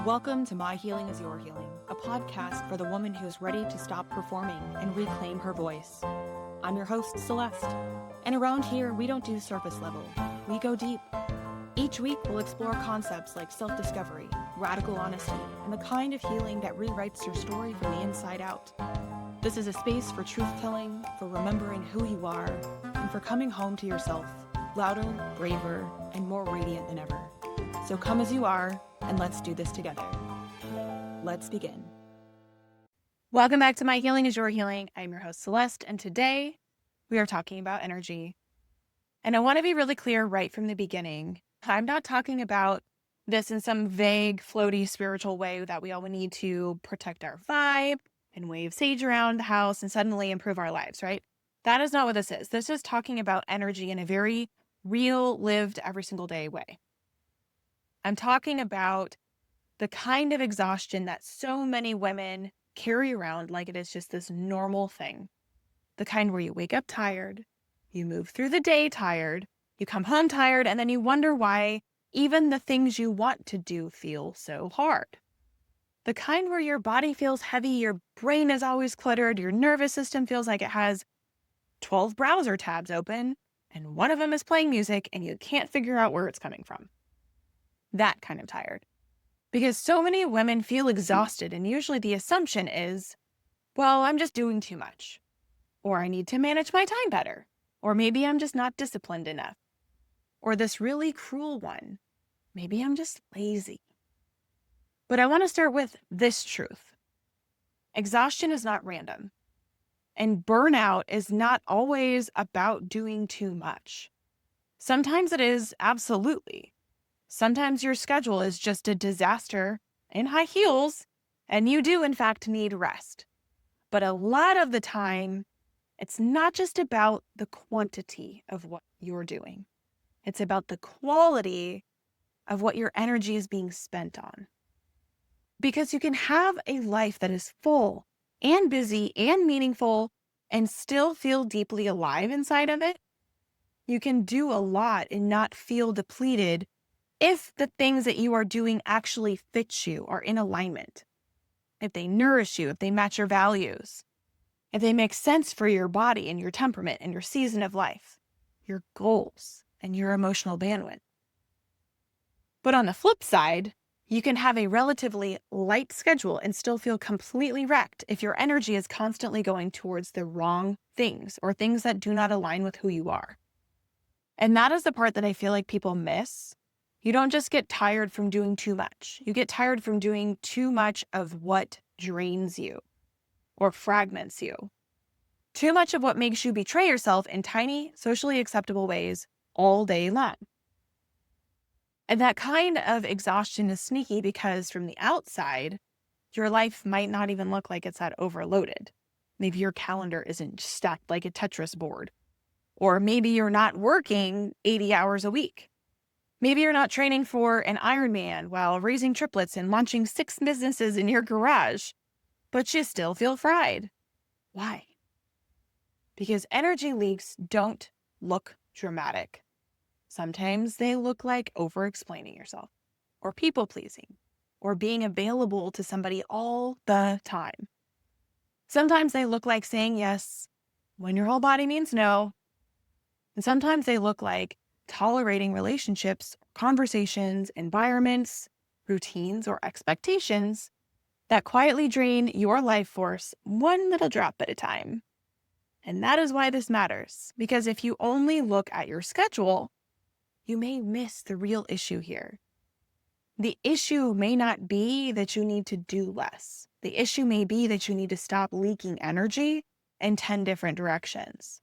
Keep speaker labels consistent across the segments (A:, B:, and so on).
A: Welcome to My Healing is Your Healing, a podcast for the woman who's ready to stop performing and reclaim her voice. I'm your host, Celeste, and around here, we don't do surface level. We go deep. Each week, we'll explore concepts like self-discovery, radical honesty, and the kind of healing that rewrites your story from the inside out. This is a space for truth-telling, for remembering who you are, and for coming home to yourself, louder, braver, and more radiant than ever. So come as you are, and let's do this together. Let's begin. Welcome back to My Healing is Your Healing. I'm your host, Celeste, and today we are talking about energy. And I want to be really clear right from the beginning. I'm not talking about this in some vague, floaty, spiritual way that we all need to protect our vibe and wave sage around the house and suddenly improve our lives, right? That is not what this is. This is talking about energy in a very real, lived, every single day way. I'm talking about the kind of exhaustion that so many women carry around like it is just this normal thing. The kind where you wake up tired, you move through the day tired, you come home tired, and then you wonder why even the things you want to do feel so hard. The kind where your body feels heavy, your brain is always cluttered, your nervous system feels like it has 12 browser tabs open, and one of them is playing music, and you can't figure out where it's coming from. That kind of tired. Because so many women feel exhausted, and usually the assumption is, well, I'm just doing too much. Or I need to manage my time better. Or maybe I'm just not disciplined enough. Or this really cruel one, maybe I'm just lazy. But I want to start with this truth. Exhaustion is not random. And burnout is not always about doing too much. Sometimes it is, absolutely. Sometimes your schedule is just a disaster in high heels, and you do, in fact, need rest. But a lot of the time, it's not just about the quantity of what you're doing. It's about the quality of what your energy is being spent on. Because you can have a life that is full and busy and meaningful and still feel deeply alive inside of it. You can do a lot and not feel depleted if the things that you are doing actually fit you, are in alignment, if they nourish you, if they match your values, if they make sense for your body and your temperament and your season of life, your goals and your emotional bandwidth. But on the flip side, you can have a relatively light schedule and still feel completely wrecked if your energy is constantly going towards the wrong things or things that do not align with who you are. And that is the part that I feel like people miss. You don't just get tired from doing too much. You get tired from doing too much of what drains you or fragments you. Too much of what makes you betray yourself in tiny, socially acceptable ways all day long. And that kind of exhaustion is sneaky because from the outside, your life might not even look like it's that overloaded. Maybe your calendar isn't stacked like a Tetris board. Or maybe you're not working 80 hours a week. Maybe you're not training for an Ironman while raising triplets and launching 6 businesses in your garage, but you still feel fried. Why? Because energy leaks don't look dramatic. Sometimes they look like over-explaining yourself, or people-pleasing, or being available to somebody all the time. Sometimes they look like saying yes when your whole body means no. And sometimes they look like tolerating relationships, conversations, environments, routines, or expectations that quietly drain your life force one little drop at a time. And that is why this matters, because if you only look at your schedule, you may miss the real issue here. The issue may not be that you need to do less. The issue may be that you need to stop leaking energy in 10 different directions.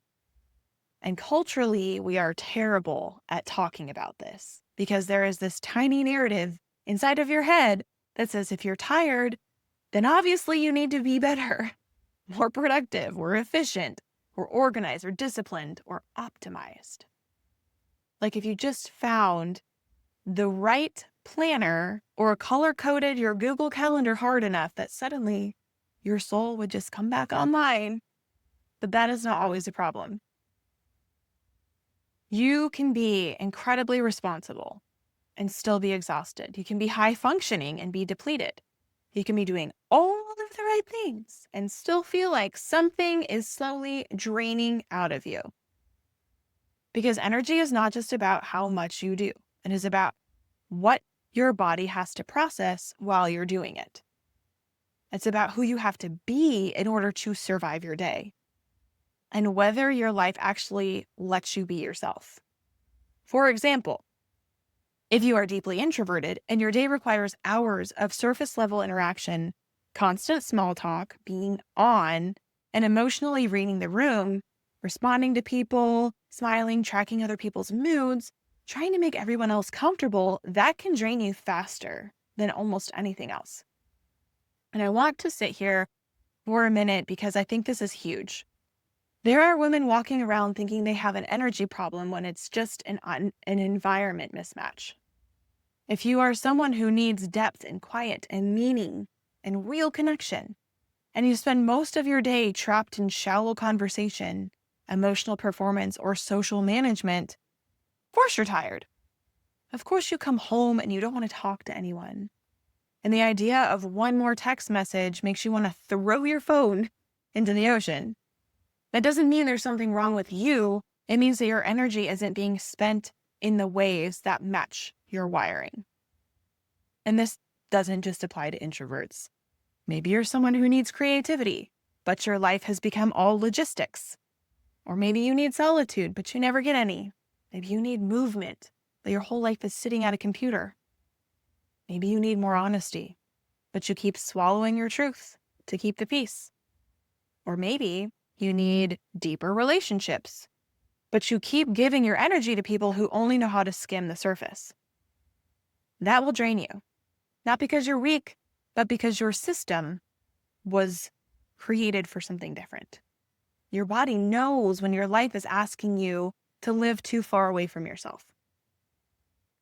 A: And culturally, we are terrible at talking about this because there is this tiny narrative inside of your head that says if you're tired, then obviously you need to be better, more productive, or efficient, or organized, or disciplined, or optimized. Like if you just found the right planner or color-coded your Google Calendar hard enough that suddenly your soul would just come back online. But that is not always a problem. You can be incredibly responsible and still be exhausted. You can be high functioning and be depleted. You can be doing all of the right things and still feel like something is slowly draining out of you. Because energy is not just about how much you do. It is about what your body has to process while you're doing it. It's about who you have to be in order to survive your day, and whether your life actually lets you be yourself. For example, if you are deeply introverted and your day requires hours of surface level interaction, constant small talk, being on, and emotionally reading the room, responding to people, smiling, tracking other people's moods, trying to make everyone else comfortable, that can drain you faster than almost anything else. And I want to sit here for a minute because I think this is huge. There are women walking around thinking they have an energy problem when it's just an environment mismatch. If you are someone who needs depth and quiet and meaning and real connection, and you spend most of your day trapped in shallow conversation, emotional performance, or social management, of course you're tired. Of course you come home and you don't want to talk to anyone. And the idea of one more text message makes you want to throw your phone into the ocean. That doesn't mean there's something wrong with you. It means that your energy isn't being spent in the ways that match your wiring. And this doesn't just apply to introverts. Maybe you're someone who needs creativity, but your life has become all logistics. Or maybe you need solitude, but you never get any. Maybe you need movement, but your whole life is sitting at a computer. Maybe you need more honesty, but you keep swallowing your truth to keep the peace. Or maybe you need deeper relationships, but you keep giving your energy to people who only know how to skim the surface. That will drain you, not because you're weak, but because your system was created for something different. Your body knows when your life is asking you to live too far away from yourself.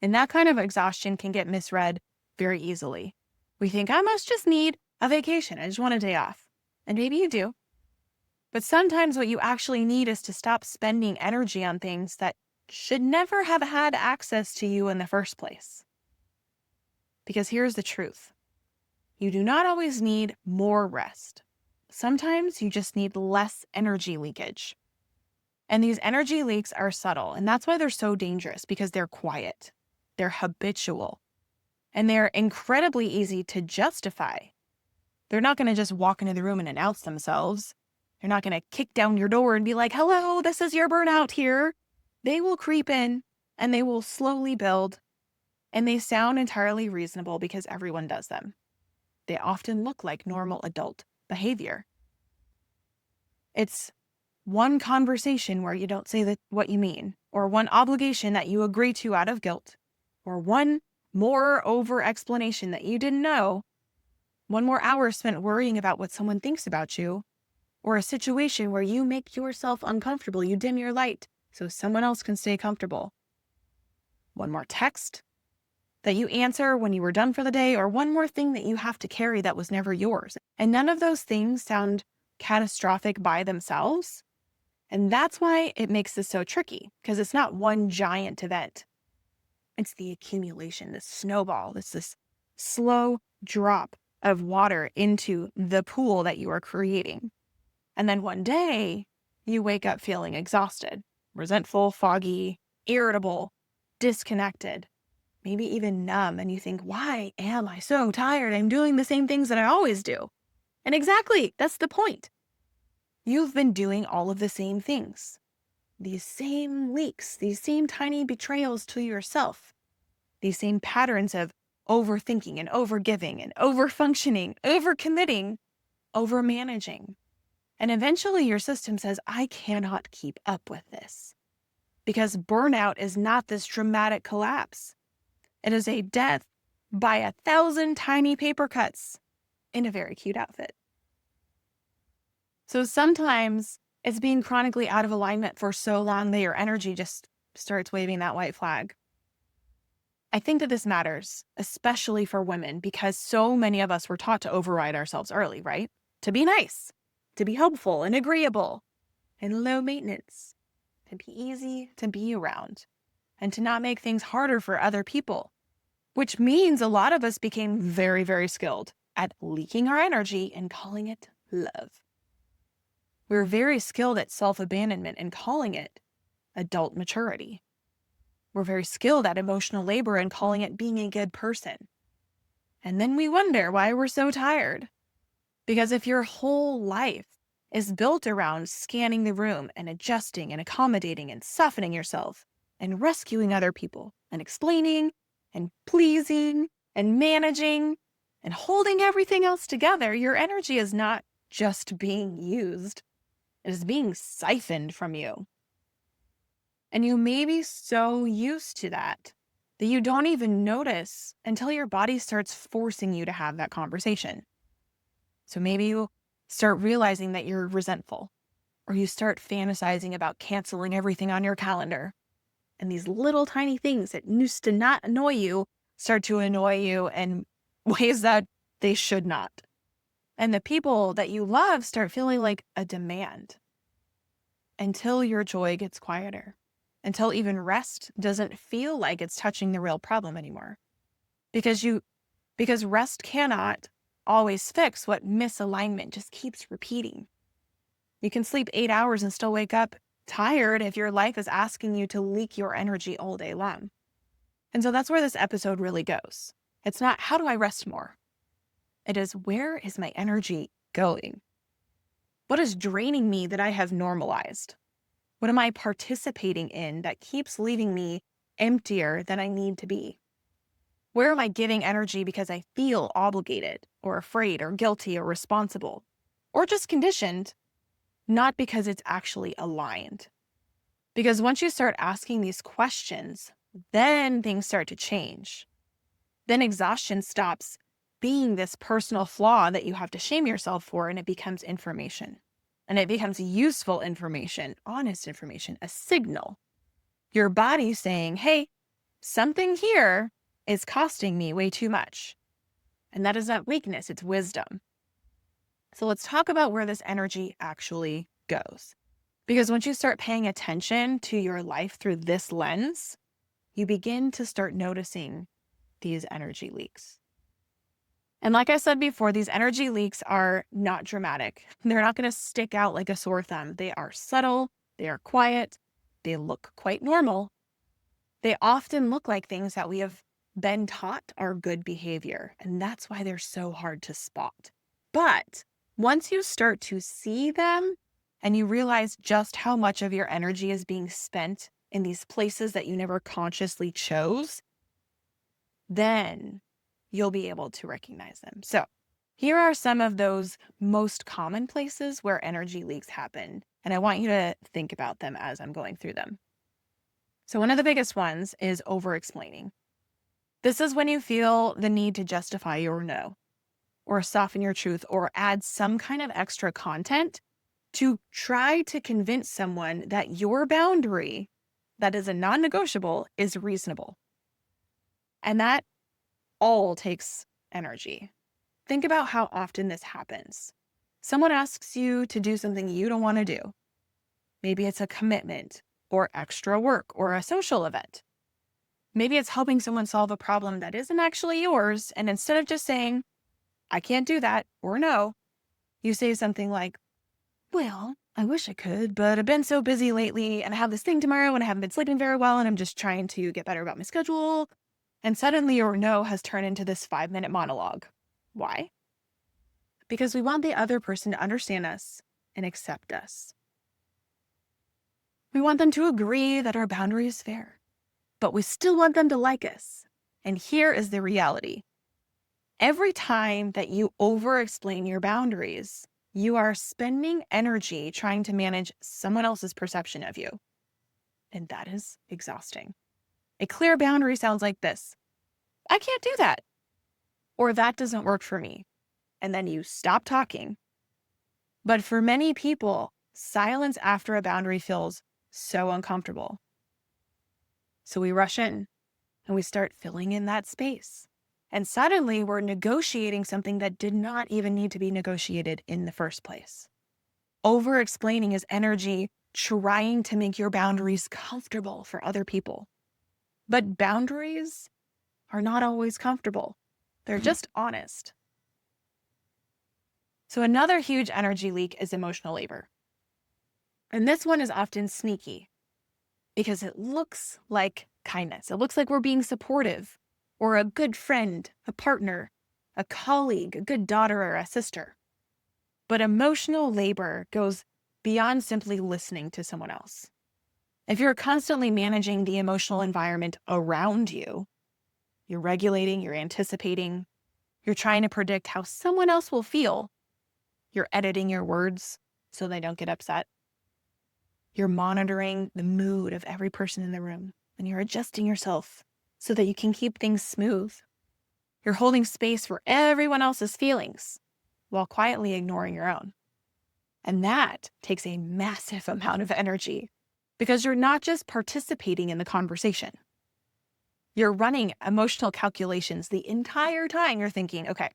A: And that kind of exhaustion can get misread very easily. We think, I must just need a vacation. I just want a day off. And maybe you do. But sometimes what you actually need is to stop spending energy on things that should never have had access to you in the first place. Because here's the truth. You do not always need more rest. Sometimes you just need less energy leakage. And these energy leaks are subtle, and that's why they're so dangerous, because they're quiet, they're habitual, and they're incredibly easy to justify. They're not going to just walk into the room and announce themselves. They're not going to kick down your door and be like, hello, this is your burnout here. They will creep in and they will slowly build, and they sound entirely reasonable because everyone does them. They often look like normal adult behavior. It's one conversation where you don't say what you mean, or one obligation that you agree to out of guilt, or one more over explanation that you didn't know, one more hour spent worrying about what someone thinks about you, or a situation where you make yourself uncomfortable, you dim your light so someone else can stay comfortable. One more text that you answer when you were done for the day, or one more thing that you have to carry that was never yours. And none of those things sound catastrophic by themselves. And that's why it makes this so tricky, because it's not one giant event. It's the accumulation, this snowball, this slow drop of water into the pool that you are creating. And then one day you wake up feeling exhausted, resentful, foggy, irritable, disconnected, maybe even numb. And you think, why am I so tired? I'm doing the same things that I always do. And exactly, that's the point. You've been doing all of the same things, these same leaks, these same tiny betrayals to yourself, these same patterns of overthinking and overgiving and overfunctioning, overcommitting, overmanaging. And eventually your system says, I cannot keep up with this. Because burnout is not this dramatic collapse. It is a death by 1,000 tiny paper cuts in a very cute outfit. So sometimes it's being chronically out of alignment for so long that your energy just starts waving that white flag. I think that this matters, especially for women, because so many of us were taught to override ourselves early, right? To be nice, to be helpful and agreeable and low maintenance, to be easy to be around, and to not make things harder for other people. which means a lot of us became very, very skilled at leaking our energy and calling it love. We're very skilled at self-abandonment and calling it adult maturity. We're very skilled at emotional labor and calling it being a good person. And then we wonder why we're so tired. Because if your whole life is built around scanning the room and adjusting and accommodating and softening yourself and rescuing other people and explaining and pleasing and managing and holding everything else together, your energy is not just being used. It is being siphoned from you. And you may be so used to that you don't even notice until your body starts forcing you to have that conversation. So maybe you start realizing that you're resentful, or you start fantasizing about canceling everything on your calendar. And these little tiny things that used to not annoy you start to annoy you in ways that they should not. And the people that you love start feeling like a demand until your joy gets quieter, until even rest doesn't feel like it's touching the real problem anymore. Because rest cannot always fix what misalignment just keeps repeating. You can sleep 8 hours and still wake up tired if your life is asking you to leak your energy all day long. And so that's where this episode really goes. It's not, how do I rest more? It is, where is my energy going? What is draining me that I have normalized? What am I participating in that keeps leaving me emptier than I need to be? Where am I giving energy because I feel obligated or afraid or guilty or responsible or just conditioned, not because it's actually aligned? Because once you start asking these questions, then things start to change. Then exhaustion stops being this personal flaw that you have to shame yourself for, and it becomes information. And it becomes useful information, honest information, a signal. Your body saying, hey, something here is costing me way too much. And that is not weakness, it's wisdom. So let's talk about where this energy actually goes. Because once you start paying attention to your life through this lens, you begin to start noticing these energy leaks. And like I said before, these energy leaks are not dramatic. They're not going to stick out like a sore thumb. They are subtle, they are quiet, they look quite normal. They often look like things that we have been taught are good behavior, and that's why they're so hard to spot. But once you start to see them and you realize just how much of your energy is being spent in these places that you never consciously chose, then you'll be able to recognize them. So here are some of those most common places where energy leaks happen, and I want you to think about them as I'm going through them. So one of the biggest ones is over-explaining. This is when you feel the need to justify your no, or soften your truth, or add some kind of extra content to try to convince someone that your boundary, that is a non-negotiable, is reasonable. And that all takes energy. Think about how often this happens. Someone asks you to do something you don't want to do. Maybe it's a commitment or extra work or a social event. Maybe it's helping someone solve a problem that isn't actually yours. And instead of just saying, I can't do that, or no, you say something like, well, I wish I could, but I've been so busy lately and I have this thing tomorrow and I haven't been sleeping very well and I'm just trying to get better about my schedule. And suddenly your no has turned into this 5-minute monologue. Why? Because we want the other person to understand us and accept us. We want them to agree that our boundary is fair, but we still want them to like us. And here is the reality. Every time that you over-explain your boundaries, you are spending energy trying to manage someone else's perception of you. And that is exhausting. A clear boundary sounds like this. I can't do that. Or that doesn't work for me. And then you stop talking. But for many people, silence after a boundary feels so uncomfortable. So we rush in and we start filling in that space. And suddenly we're negotiating something that did not even need to be negotiated in the first place. Over-explaining is energy trying to make your boundaries comfortable for other people. But boundaries are not always comfortable. They're just honest. So another huge energy leak is emotional labor. And this one is often sneaky because it looks like kindness. It looks like we're being supportive or a good friend, a partner, a colleague, a good daughter or a sister. But emotional labor goes beyond simply listening to someone else. If you're constantly managing the emotional environment around you, you're regulating, you're anticipating, you're trying to predict how someone else will feel, you're editing your words so they don't get upset, you're monitoring the mood of every person in the room, and you're adjusting yourself so that you can keep things smooth. You're holding space for everyone else's feelings while quietly ignoring your own. And that takes a massive amount of energy because you're not just participating in the conversation. You're running emotional calculations the entire time. You're thinking, okay,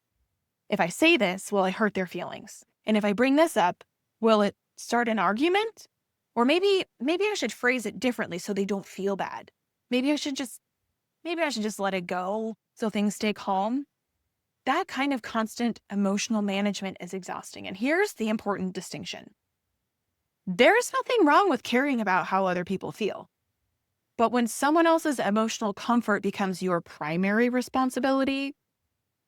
A: if I say this, will I hurt their feelings? And if I bring this up, will it start an argument? Or maybe I should phrase it differently so they don't feel bad. Maybe I should just let it go so things stay calm. That kind of constant emotional management is exhausting. And here's the important distinction. There's nothing wrong with caring about how other people feel. But when someone else's emotional comfort becomes your primary responsibility,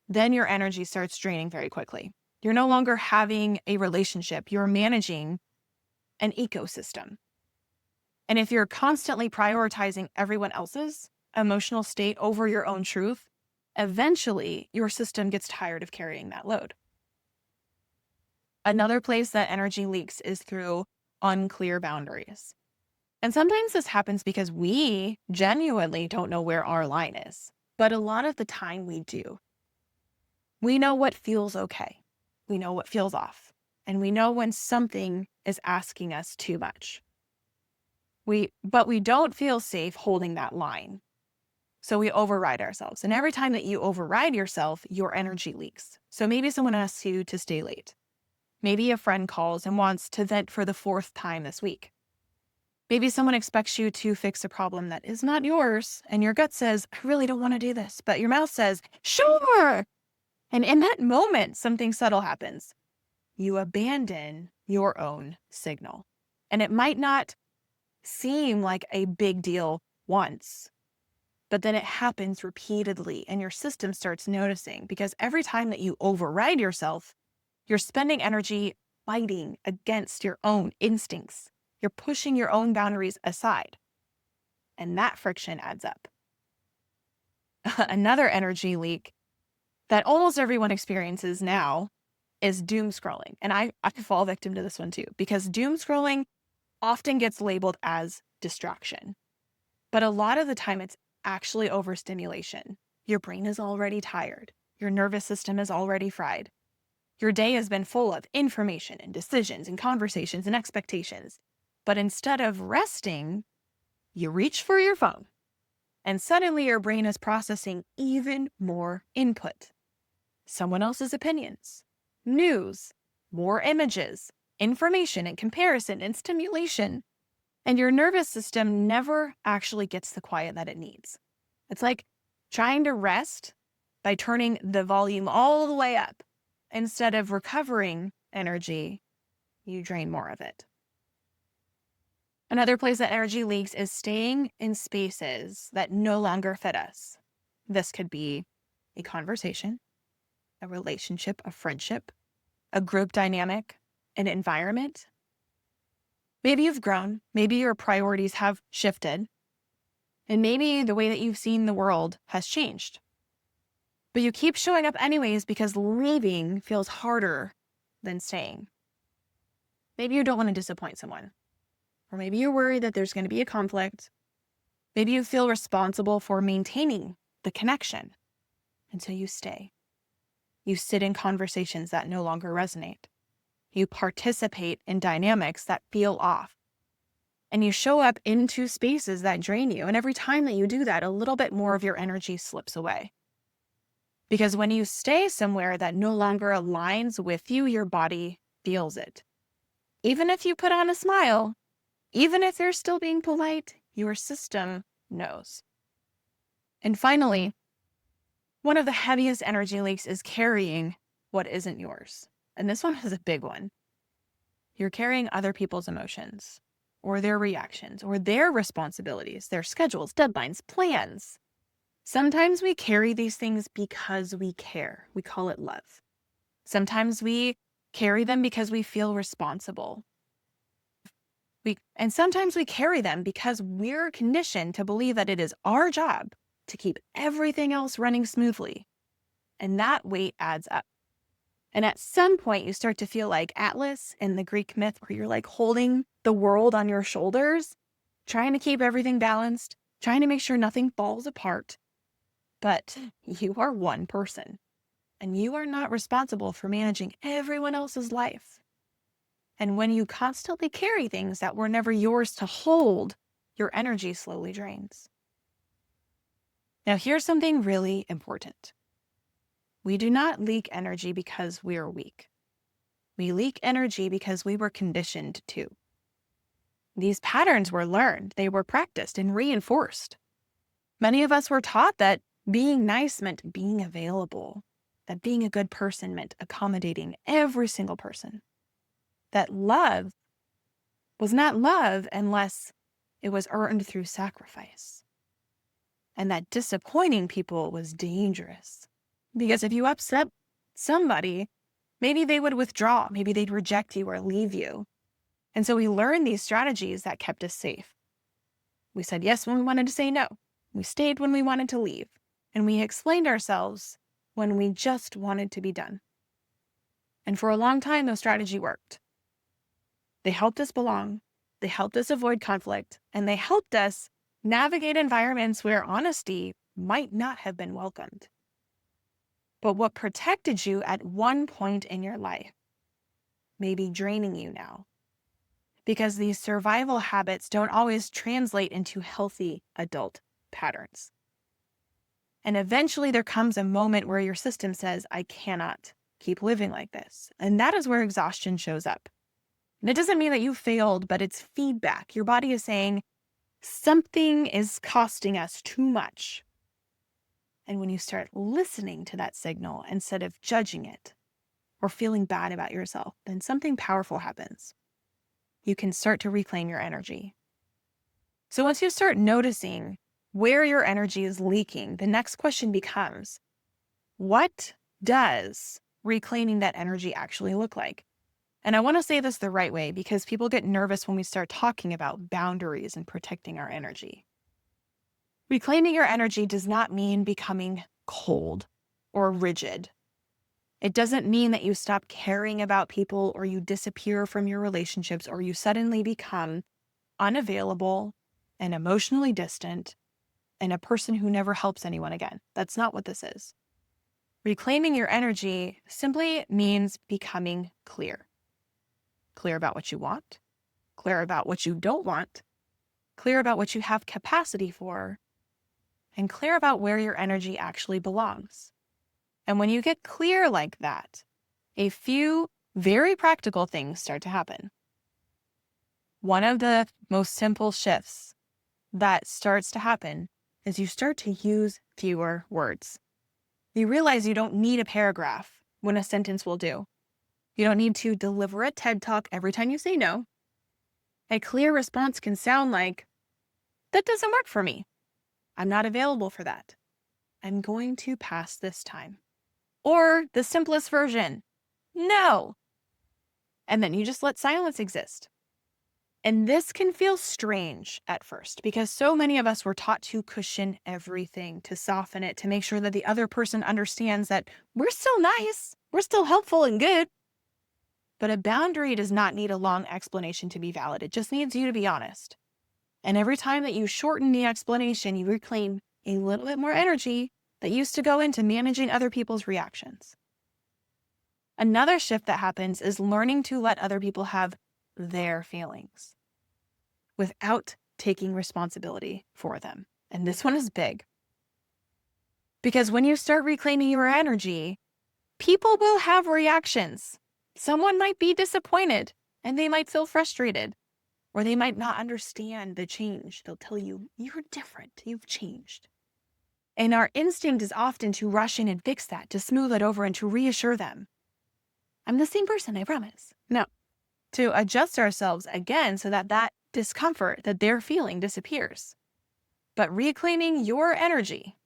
A: then your energy starts draining very quickly. You're no longer having a relationship. You're managing an ecosystem. And if you're constantly prioritizing everyone else's emotional state over your own truth, eventually your system gets tired of carrying that load. Another place that energy leaks is through unclear boundaries. And sometimes this happens because we genuinely don't know where our line is. But a lot of the time we do. We know what feels okay. We know what feels off. And we know when something is asking us too much. But we don't feel safe holding that line. So we override ourselves. And every time that you override yourself, your energy leaks. So maybe someone asks you to stay late. Maybe a friend calls and wants to vent for the 4th time this week. Maybe someone expects you to fix a problem that is not yours, and your gut says, I really don't want to do this. But your mouth says, sure. And in that moment, something subtle happens. You abandon your own signal. And it might not seem like a big deal once, but then it happens repeatedly, and your system starts noticing because every time that you override yourself, you're spending energy fighting against your own instincts. You're pushing your own boundaries aside, and that friction adds up. Another energy leak that almost everyone experiences now is doom scrolling. And I fall victim to this one too, because doom scrolling often gets labeled as distraction. But a lot of the time it's actually overstimulation. Your brain is already tired. Your nervous system is already fried. Your day has been full of information and decisions and conversations and expectations. But instead of resting, you reach for your phone. And suddenly your brain is processing even more input. Someone else's opinions, news, more images, information and comparison and stimulation. And your nervous system never actually gets the quiet that it needs. It's like trying to rest by turning the volume all the way up. Instead of recovering energy, you drain more of it. Another place that energy leaks is staying in spaces that no longer fit us. This could be a conversation, a relationship, a friendship, a group dynamic, an environment. Maybe you've grown, maybe your priorities have shifted, and maybe the way that you've seen the world has changed. But you keep showing up anyways because leaving feels harder than staying. Maybe you don't want to disappoint someone. Or maybe you're worried that there's going to be a conflict. Maybe you feel responsible for maintaining the connection. And so you stay. You sit in conversations that no longer resonate. You participate in dynamics that feel off. And you show up into spaces that drain you. And every time that you do that, a little bit more of your energy slips away. Because when you stay somewhere that no longer aligns with you, your body feels it. Even if you put on a smile, even if they're still being polite, your system knows. And finally, One of the heaviest energy leaks is carrying what isn't yours. And this one is a big one. You're carrying other people's emotions or their reactions or their responsibilities, their schedules, deadlines, plans. Sometimes we carry these things because we care. We call it love. Sometimes we carry them because we feel responsible. And sometimes we carry them because we're conditioned to believe that it is our job to keep everything else running smoothly. And that weight adds up. And at some point, you start to feel like Atlas in the Greek myth, where you're like holding the world on your shoulders, trying to keep everything balanced, trying to make sure nothing falls apart. But you are one person, and you are not responsible for managing everyone else's life. And when you constantly carry things that were never yours to hold, your energy slowly drains. Now, here's something really important. We do not leak energy because we are weak. We leak energy because we were conditioned to. These patterns were learned, they were practiced and reinforced. Many of us were taught that being nice meant being available, that being a good person meant accommodating every single person, that love was not love unless it was earned through sacrifice, and that disappointing people was dangerous. Because if you upset somebody, maybe they would withdraw, maybe they'd reject you or leave you. And so we learned these strategies that kept us safe. We said yes when we wanted to say no. We stayed when we wanted to leave. And we explained ourselves when we just wanted to be done. And for a long time, those strategies worked. They helped us belong. They helped us avoid conflict. And they helped us navigate environments where honesty might not have been welcomed. But what protected you at one point in your life may be draining you now, because these survival habits don't always translate into healthy adult patterns. And eventually there comes a moment where your system says, I cannot keep living like this. And that is where exhaustion shows up. And it doesn't mean that you failed, but it's feedback. Your body is saying, something is costing us too much. And when you start listening to that signal instead of judging it or feeling bad about yourself, then something powerful happens. You can start to reclaim your energy. So once you start noticing where your energy is leaking, the next question becomes, what does reclaiming that energy actually look like? And I want to say this the right way, because people get nervous when we start talking about boundaries and protecting our energy. Reclaiming your energy does not mean becoming cold or rigid. It doesn't mean that you stop caring about people or you disappear from your relationships or you suddenly become unavailable and emotionally distant and a person who never helps anyone again. That's not what this is. Reclaiming your energy simply means becoming clear. Clear about what you want, clear about what you don't want, clear about what you have capacity for, and clear about where your energy actually belongs. And when you get clear like that, a few very practical things start to happen. One of the most simple shifts that starts to happen is you start to use fewer words. You realize you don't need a paragraph when a sentence will do. You don't need to deliver a TED Talk every time you say no. A clear response can sound like, that doesn't work for me. I'm not available for that. I'm going to pass this time. Or the simplest version, no. And then you just let silence exist. And this can feel strange at first because so many of us were taught to cushion everything, to soften it, to make sure that the other person understands that we're still nice, we're still helpful and good. But a boundary does not need a long explanation to be valid. It just needs you to be honest. And every time that you shorten the explanation, you reclaim a little bit more energy that used to go into managing other people's reactions. Another shift that happens is learning to let other people have their feelings without taking responsibility for them. And this one is big. Because when you start reclaiming your energy, people will have reactions. Someone might be disappointed and they might feel frustrated, or they might not understand the change. They'll tell you, you're different, you've changed. And our instinct is often to rush in and fix that, to smooth it over and to reassure them. I'm the same person, I promise. No, to adjust ourselves again so that that discomfort that they're feeling disappears. But reclaiming your energy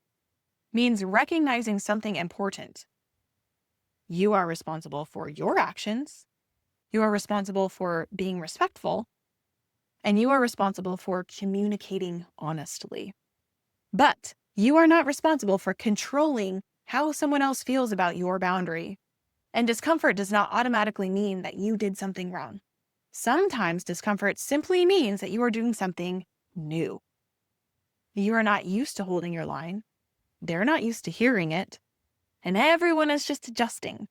A: means recognizing something important. You are responsible for your actions. You are responsible for being respectful. And you are responsible for communicating honestly. But you are not responsible for controlling how someone else feels about your boundary. And discomfort does not automatically mean that you did something wrong. Sometimes discomfort simply means that you are doing something new. You are not used to holding your line. They're not used to hearing it. And everyone is just adjusting.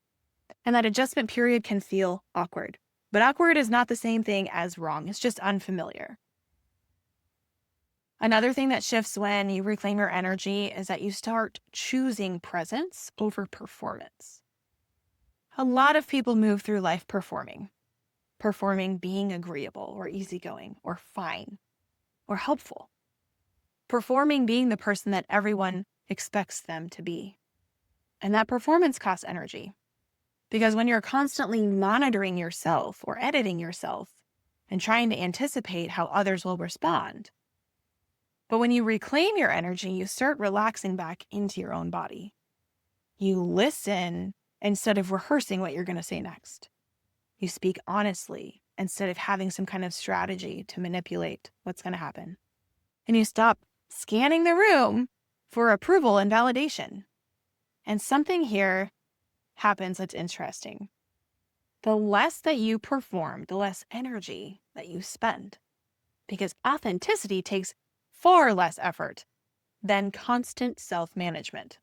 A: And that adjustment period can feel awkward. But awkward is not the same thing as wrong. It's just unfamiliar. Another thing that shifts when you reclaim your energy is that you start choosing presence over performance. A lot of people move through life performing being agreeable or easygoing or fine or helpful. Performing being the person that everyone expects them to be. And that performance costs energy. Because when you're constantly monitoring yourself or editing yourself and trying to anticipate how others will respond, but when you reclaim your energy, you start relaxing back into your own body. You listen instead of rehearsing what you're going to say next. You speak honestly instead of having some kind of strategy to manipulate what's going to happen. And you stop scanning the room for approval and validation. And something here happens that's interesting. The less that you perform, the less energy that you spend. Because authenticity takes far less effort than constant self-management.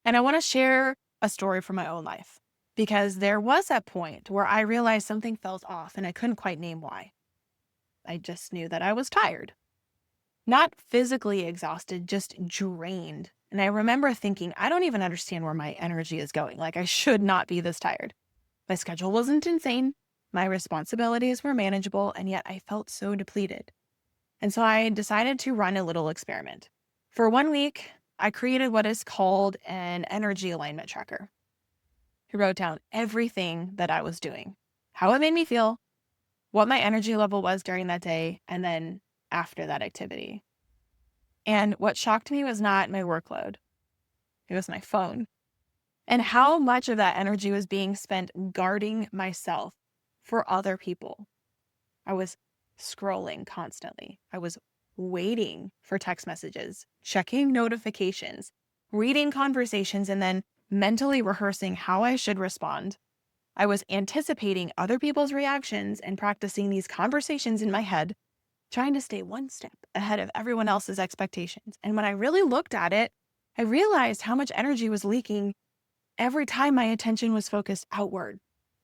A: And I want to share a story from my own life. Because there was a point where I realized something felt off and I couldn't quite name why. I just knew that I was tired. Not physically exhausted, just drained. And I remember thinking, I don't even understand where my energy is going. Like, I should not be this tired. My schedule wasn't insane. My responsibilities were manageable, and yet I felt so depleted. And so I decided to run a little experiment. For 1 week, I created what is called an energy alignment tracker. I wrote down everything that I was doing, how it made me feel, what my energy level was during that day, and then after that activity. And what shocked me was not my workload. It was my phone. And how much of that energy was being spent guarding myself for other people. I was scrolling constantly. I was waiting for text messages, checking notifications, reading conversations, and then mentally rehearsing how I should respond. I was anticipating other people's reactions and practicing these conversations in my head, trying to stay one step ahead of everyone else's expectations. And when I really looked at it, I realized how much energy was leaking every time my attention was focused outward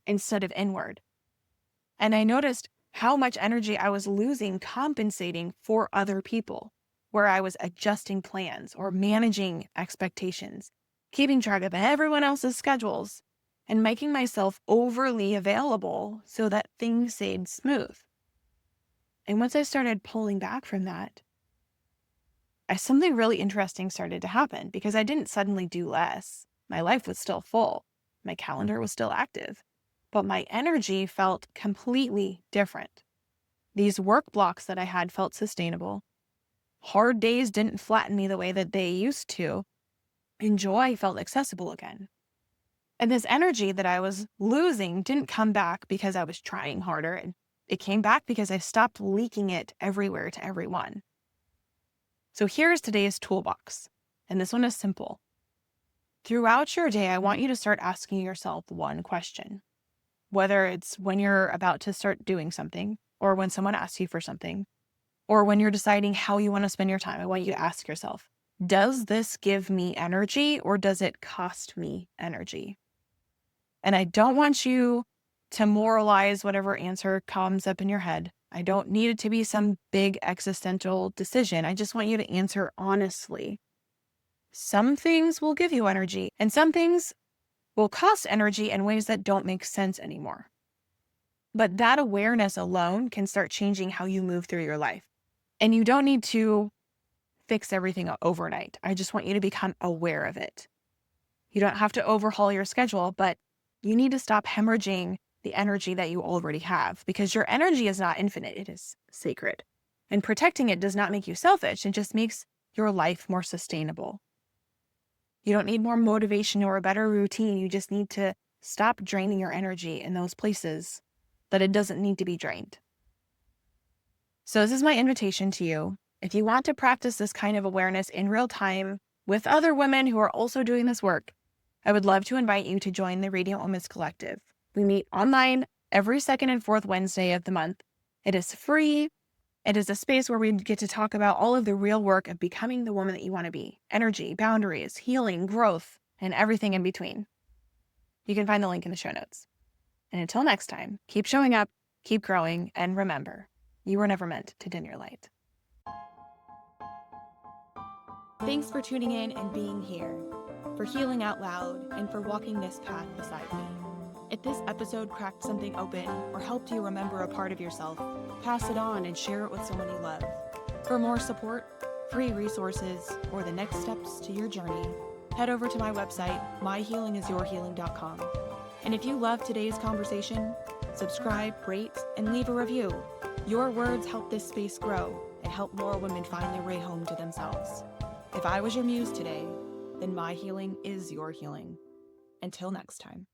A: instead of inward. And I noticed how much energy I was losing compensating for other people, where I was adjusting plans or managing expectations, keeping track of everyone else's schedules, and making myself overly available so that things stayed smooth. And once I started pulling back from that, something really interesting started to happen because I didn't suddenly do less. My life was still full. My calendar was still active, but my energy felt completely different. These work blocks that I had felt sustainable. Hard days didn't flatten me the way that they used to, and joy felt accessible again. And this energy that I was losing didn't come back because I was trying harder. And it came back because I stopped leaking it everywhere to everyone. So here's today's toolbox. And this one is simple. Throughout your day, I want you to start asking yourself one question. Whether it's when you're about to start doing something, or when someone asks you for something, or when you're deciding how you want to spend your time, I want you to ask yourself, does this give me energy or does it cost me energy? And I don't want you to moralize whatever answer comes up in your head. I don't need it to be some big existential decision. I just want you to answer honestly. Some things will give you energy, and some things will cost energy in ways that don't make sense anymore. But that awareness alone can start changing how you move through your life. And you don't need to fix everything overnight. I just want you to become aware of it. You don't have to overhaul your schedule, but you need to stop hemorrhaging the energy that you already have, because your energy is not infinite. It is sacred. And protecting it does not make you selfish. It just makes your life more sustainable. You don't need more motivation or a better routine. You just need to stop draining your energy in those places that it doesn't need to be drained. So this is my invitation to you. If you want to practice this kind of awareness in real time with other women who are also doing this work, I would love to invite you to join the Radiant Women's Collective. We meet online every second and fourth Wednesday of the month. It is free. It is a space where we get to talk about all of the real work of becoming the woman that you want to be. Energy, boundaries, healing, growth, and everything in between. You can find the link in the show notes. And until next time, keep showing up, keep growing, and remember, you were never meant to dim your light. Thanks for tuning in and being here, for healing out loud, and for walking this path beside me. If this episode cracked something open or helped you remember a part of yourself, pass it on and share it with someone you love. For more support, free resources, or the next steps to your journey, head over to my website, myhealingisyourhealing.com. And if you loved today's conversation, subscribe, rate, and leave a review. Your words help this space grow and help more women find their way home to themselves. If I was your muse today, then my healing is your healing. Until next time.